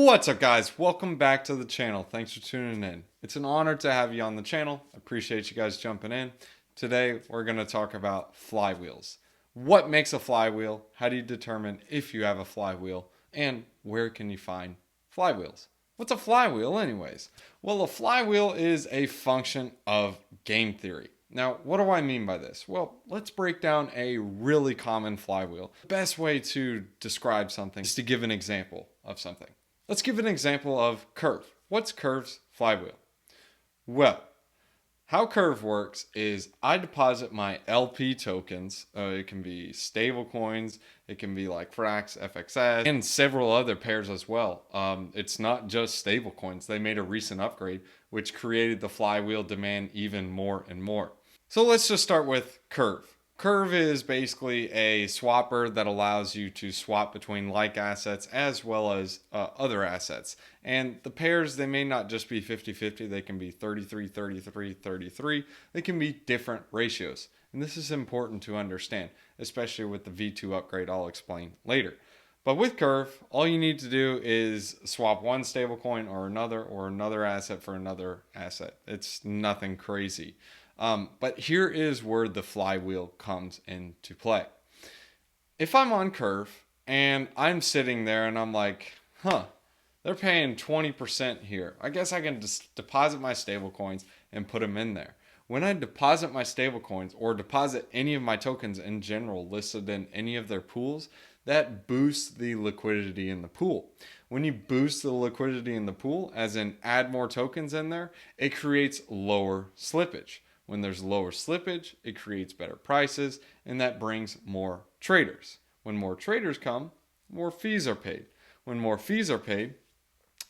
What's up, guys? Welcome back to the channel. Thanks for tuning in. It's an honor to have you on the channel. I appreciate you guys jumping in. Today, we're going to talk about flywheels. What makes a flywheel? How do you determine if you have a flywheel? And where can you find flywheels? What's a flywheel, anyways? Well, a flywheel is a function of game theory. Now, what do I mean by this? Well, let's break down a really common flywheel. The best way to describe something is to give an example of something. Let's give an example of Curve. What's Curve's flywheel? Well, how Curve works is I deposit my LP tokens. It can be stable coins. It can be like Frax, FXS, and several other pairs as well. It's not just stable coins. They made a recent upgrade, which created the flywheel demand even more and more. So let's just start with Curve. Curve is basically a swapper that allows you to swap between like assets as well as other assets. And the pairs, they may not just be 50-50, they can be 33, 33, 33. They can be different ratios. And this is important to understand, especially with the V2 upgrade I'll explain later. But with Curve, all you need to do is swap one stablecoin or another asset for another asset. It's nothing crazy. But here is where the flywheel comes into play. If I'm on Curve and I'm sitting there and I'm like, they're paying 20% here. I guess I can just deposit my stable coins and put them in there. When I deposit my stable coins or deposit any of my tokens in general listed in any of their pools, that boosts the liquidity in the pool. When you boost the liquidity in the pool, as in add more tokens in there, it creates lower slippage. When there's lower slippage, it creates better prices, and that brings more traders. When more traders come, more fees are paid. When more fees are paid,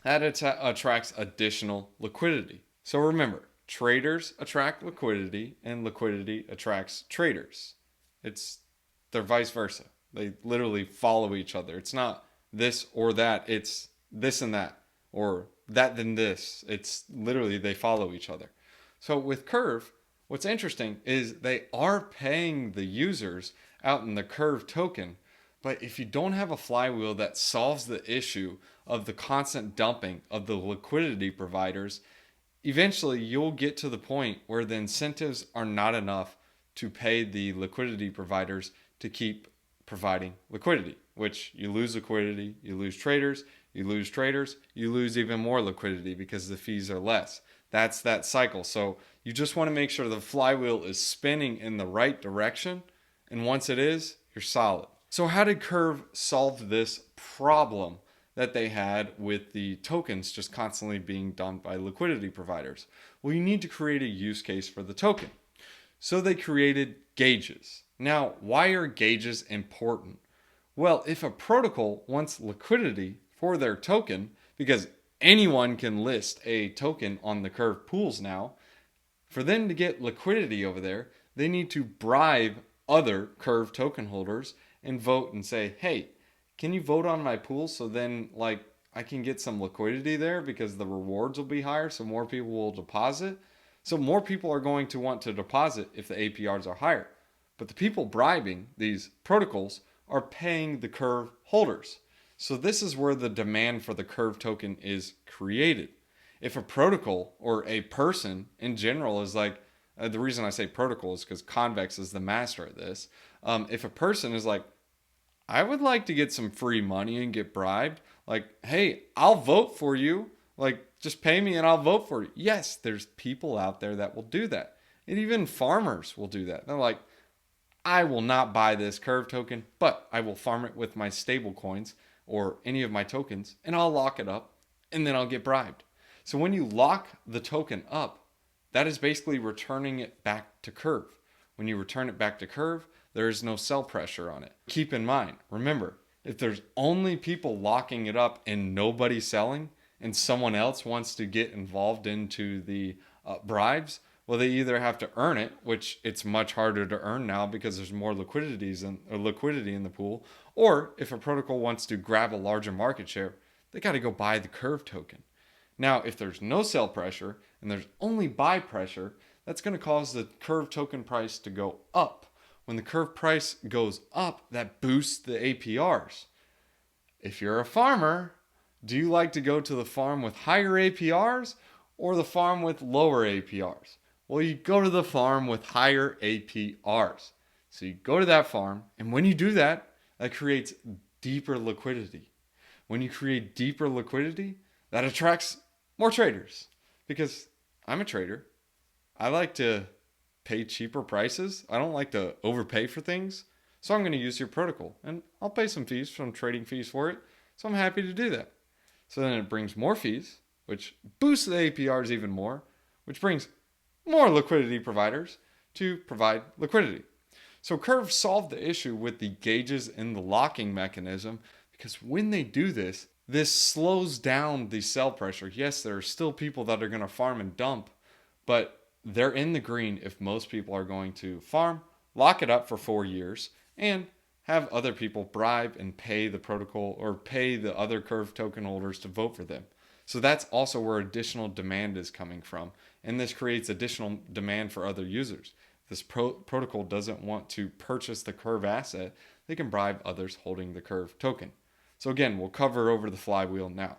that attracts additional liquidity. So remember, traders attract liquidity, and liquidity attracts traders. They're vice versa. They literally follow each other. It's not this or that. It's this and that, or that then this. It's literally they follow each other. So with Curve, what's interesting is they are paying the users out in the Curve token, but if you don't have a flywheel that solves the issue of the constant dumping of the liquidity providers, eventually you'll get to the point where the incentives are not enough to pay the liquidity providers to keep providing liquidity, which you lose liquidity, you lose traders, you lose even more liquidity because the fees are less. That's that cycle. So you just want to make sure the flywheel is spinning in the right direction. And once it is, you're solid. So how did Curve solve this problem that they had with the tokens just constantly being dumped by liquidity providers? Well, you need to create a use case for the token. So they created gauges. Now, why are gauges important? Well, if a protocol wants liquidity for their token, because anyone can list a token on the Curve pools now, for them to get liquidity over there, they need to bribe other Curve token holders and vote and say, hey, can you vote on my pool so then like I can get some liquidity there because the rewards will be higher so more people will deposit. So more people are going to want to deposit if the APRs are higher. But the people bribing these protocols are paying the Curve holders. So this is where the demand for the Curve token is created. If a protocol or a person in general is like, the reason I say protocol is because Convex is the master at this. If a person is like, I would like to get some free money and get bribed, like, hey, I'll vote for you. Like, just pay me and I'll vote for you. Yes, there's people out there that will do that. And even farmers will do that. They're like, I will not buy this Curve token, but I will farm it with my stable coins or any of my tokens and I'll lock it up and then I'll get bribed. So when you lock the token up, that is basically returning it back to Curve. When you return it back to Curve, there is no sell pressure on it. Keep in mind, remember, if there's only people locking it up and nobody selling, and someone else wants to get involved into the bribes, well, they either have to earn it, which it's much harder to earn now because there's more liquidity in the pool, or if a protocol wants to grab a larger market share, they got to go buy the Curve token. Now, if there's no sell pressure and there's only buy pressure, that's going to cause the Curve token price to go up. When the Curve price goes up, that boosts the APRs. If you're a farmer, Do you like to go to the farm with higher APRs or the farm with lower APRs? Well, you go to the farm with higher APRs. So you go to that farm, and when you do that, that creates deeper liquidity. When you create deeper liquidity, that attracts more traders. Because I'm a trader. I like to pay cheaper prices. I don't like to overpay for things. So I'm going to use your protocol. And I'll pay some fees, some trading fees for it. So I'm happy to do that. So then it brings more fees, which boosts the APRs even more, which brings more liquidity providers to provide liquidity. So Curve solved the issue with the gauges in the locking mechanism because when they do this, this slows down the sell pressure. Yes, there are still people that are going to farm and dump, but they're in the green if most people are going to farm, lock it up for 4 years, and have other people bribe and pay the protocol or pay the other Curve token holders to vote for them. So that's also where additional demand is coming from. And this creates additional demand for other users. This protocol doesn't want to purchase the Curve asset. They can bribe others holding the Curve token. So again, we'll cover over the flywheel now.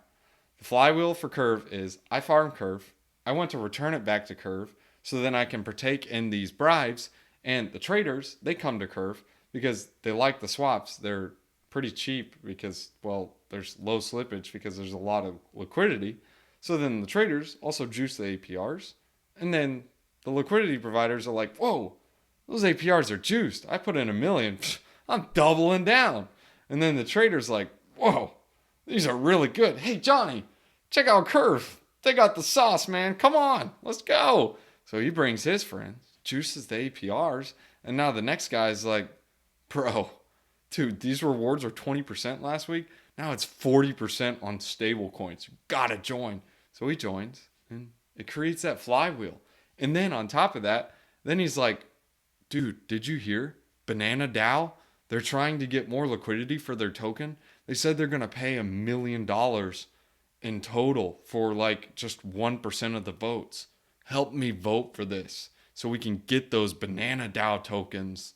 The flywheel for Curve is I farm Curve. I want to return it back to Curve so then I can partake in these bribes. And the traders, they come to Curve because they like the swaps. They're pretty cheap because, well, there's low slippage because there's a lot of liquidity. So then the traders also juice the APRs. And then the liquidity providers are like, whoa, those APRs are juiced. I put in $1 million. I'm doubling down. And then the trader's like, whoa, these are really good. Hey, Johnny, check out Curve. They got the sauce, man. Come on, let's go. So he brings his friends, juices the APRs. And now the next guy's like, bro, dude, these rewards were 20% last week. Now it's 40% on stable coins. You gotta join. So he joins and it creates that flywheel. And then on top of that, then he's like, dude, did you hear? Banana DAO, they're trying to get more liquidity for their token. They said they're gonna pay $1 million in total for like just 1% of the votes. Help me vote for this so we can get those Banana DAO tokens.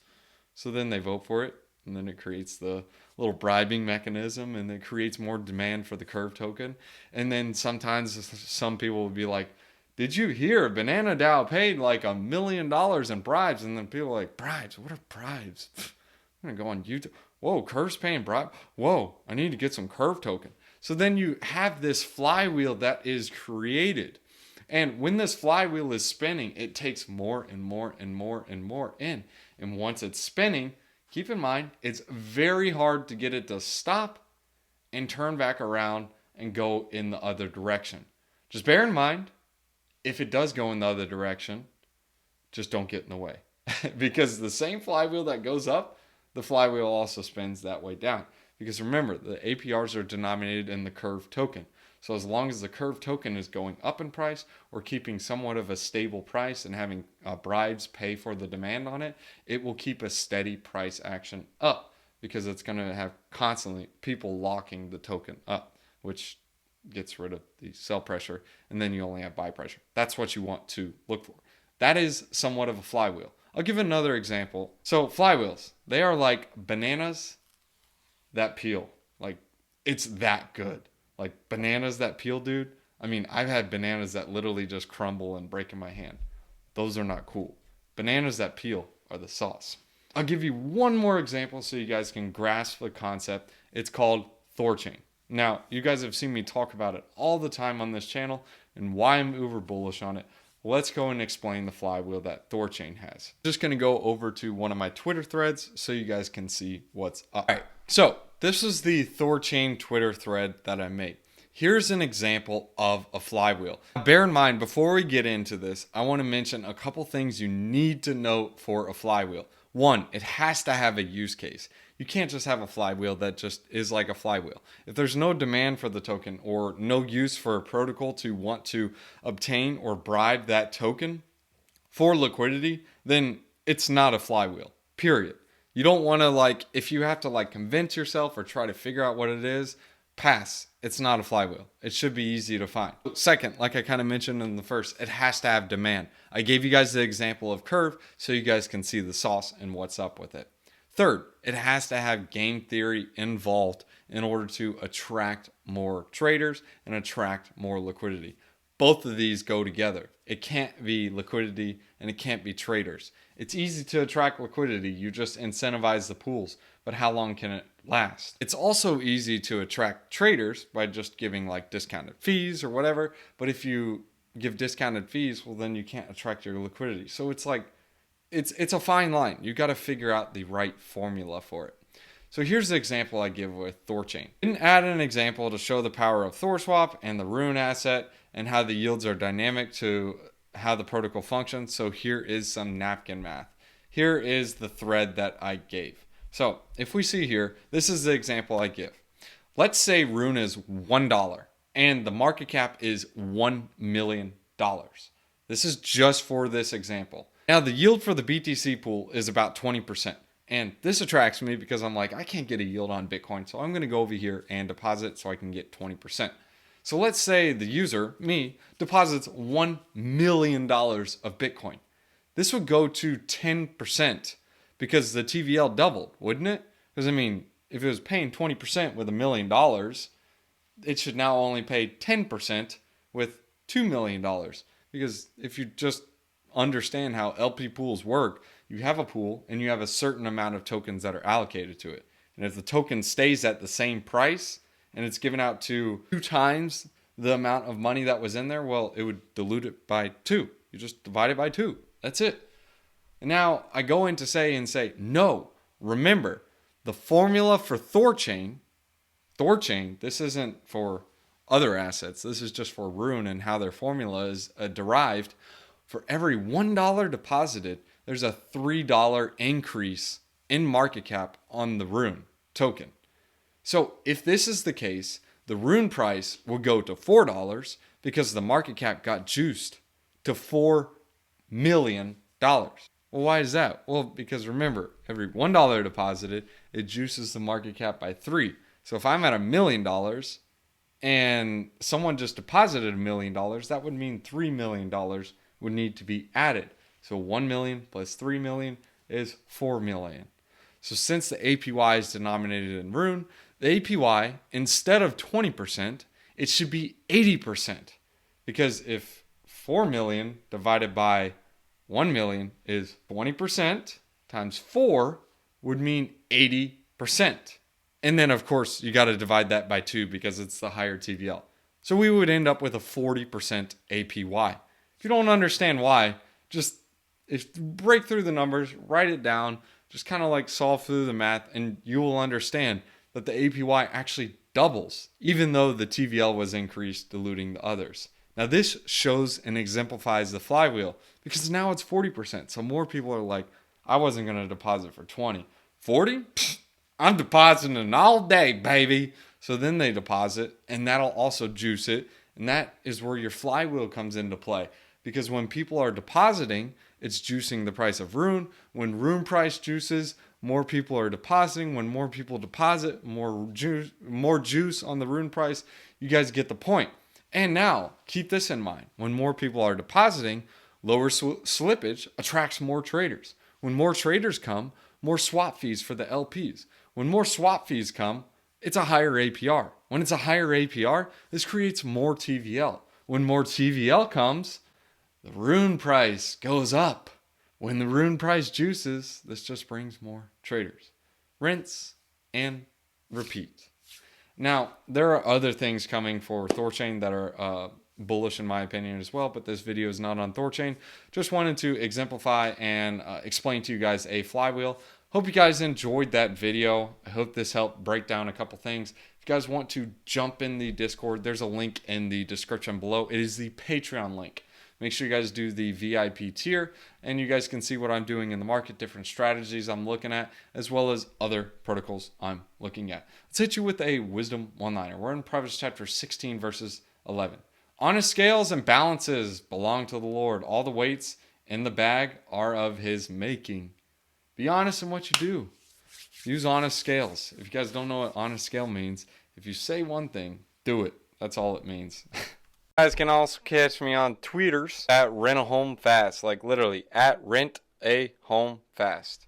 So then they vote for it, and then it creates the little bribing mechanism, and it creates more demand for the Curve token. And then sometimes some people will be like, did you hear Banana DAO paid like $1 million in bribes? And then people are like, bribes? What are bribes? I'm going to go on YouTube. Whoa, Curve's paying bribe. Whoa, I need to get some Curve token. So then you have this flywheel that is created. And when this flywheel is spinning, it takes more and more and more and more in. And once it's spinning, keep in mind, it's very hard to get it to stop and turn back around and go in the other direction. Just bear in mind, if it does go in the other direction, just don't get in the way. Because the same flywheel that goes up, the flywheel also spins that way down. Because remember, the APRs are denominated in the Curve token. So as long as the Curve token is going up in price or keeping somewhat of a stable price and having bribes pay for the demand on it, it will keep a steady price action up because it's going to have constantly people locking the token up, which gets rid of the sell pressure, and then you only have buy pressure. That's what you want to look for. That is somewhat of a flywheel. I'll give another example. So flywheels, they are like bananas that peel. Like, it's that good. Like bananas that peel, dude. I mean, I've had bananas that literally just crumble and break in my hand. Those are not cool. Bananas that peel are the sauce. I'll give you one more example so you guys can grasp the concept. It's called Thorchain. Now, you guys have seen me talk about it all the time on this channel and why I'm uber bullish on it. Let's go and explain the flywheel that Thorchain has. Just going to go over to one of my Twitter threads so you guys can see what's up. All right, so this is the Thorchain Twitter thread that I made. Here's an example of a flywheel. Bear in mind, before we get into this, I want to mention a couple things you need to note for a flywheel. One, it has to have a use case. You can't just have a flywheel that just is like a flywheel. If there's no demand for the token or no use for a protocol to want to obtain or bribe that token for liquidity, then it's not a flywheel, period. You don't want to if you have to convince yourself or try to figure out what it is, pass. It's not a flywheel. It should be easy to find. Second, like I kind of mentioned in the first, it has to have demand. I gave you guys the example of Curve so you guys can see the sauce and what's up with it. Third, it has to have game theory involved in order to attract more traders and attract more liquidity. Both of these go together. It can't be liquidity and it can't be traders. It's easy to attract liquidity. You just incentivize the pools, but how long can it last? It's also easy to attract traders by just giving like discounted fees or whatever. But if you give discounted fees, well, then you can't attract your liquidity. So it's like, it's a fine line. You got to figure out the right formula for it. So here's the example I give with Thorchain. I didn't add an example to show the power of ThorSwap and the Rune asset and how the yields are dynamic to how the protocol functions. So here is some napkin math. Here is the thread that I gave. So if we see here, this is the example I give. Let's say Rune is $1 and the market cap is $1 million. This is just for this example. Now the yield for the BTC pool is about 20%. And this attracts me because I'm like, I can't get a yield on Bitcoin. So I'm going to go over here and deposit so I can get 20%. So let's say the user, me, deposits $1 million of Bitcoin. This would go to 10% because the TVL doubled, wouldn't it? Because I mean, if it was paying 20% with $1 million, it should now only pay 10% with $2 million. Because if you just understand how LP pools work, you have a pool and you have a certain amount of tokens that are allocated to it. And if the token stays at the same price and it's given out to 2 times the amount of money that was in there, well, it would dilute it by 2. You just divide it by 2. That's it. And now I go in to say, no, remember, the formula for Thorchain, this isn't for other assets. This is just for Rune and how their formula is derived. For every $1 deposited, there's a $3 increase in market cap on the Rune token. So if this is the case, the Rune price will go to $4 because the market cap got juiced to $4 million. Well, why is that? Well, because remember, every $1 deposited, it juices the market cap by 3. So if I'm at $1 million and someone just deposited $1 million, that would mean $3 million would need to be added. So 1 million plus 3 million is 4 million. So since the APY is denominated in Rune, the APY, instead of 20%, it should be 80%. Because if 4 million divided by 1 million is 20% times 4 would mean 80%. And then of course you got to divide that by 2 because it's the higher TVL. So we would end up with a 40% APY. If you don't understand why, just break through the numbers, write it down, just kind of like solve through the math, and you will understand that the APY actually doubles, even though the TVL was increased, diluting the others. Now this shows and exemplifies the flywheel because now it's 40%. So more people are like, I wasn't going to deposit for 20. 40? Pfft, I'm depositing all day, baby. So then they deposit, and that'll also juice it. And that is where your flywheel comes into play. Because when people are depositing, it's juicing the price of Rune. When Rune price juices, more people are depositing. When more people deposit, more juice on the Rune price. You guys get the point. And now, keep this in mind. When more people are depositing, lower slippage attracts more traders. When more traders come, more swap fees for the LPs. When more swap fees come, it's a higher APR. When it's a higher APR, this creates more TVL. When more TVL comes, the Rune price goes up. When the Rune price juices, this just brings more traders. Rinse and repeat. Now, there are other things coming for Thorchain that are bullish in my opinion as well, but this video is not on Thorchain. Just wanted to exemplify and explain to you guys a flywheel. Hope you guys enjoyed that video. I hope this helped break down a couple things. If you guys want to jump in the Discord, there's a link in the description below. It is the Patreon link. Make sure you guys do the VIP tier, and you guys can see what I'm doing in the market, different strategies I'm looking at, as well as other protocols I'm looking at. Let's hit you with a wisdom one-liner. We're in Proverbs chapter 16, verses 11. Honest scales and balances belong to the Lord. All the weights in the bag are of his making. Be honest in what you do. Use honest scales. If you guys don't know what honest scale means, if you say one thing, do it. That's all it means. You guys can also catch me on tweeters at Rent a Home Fast, like literally at Rent a Home Fast.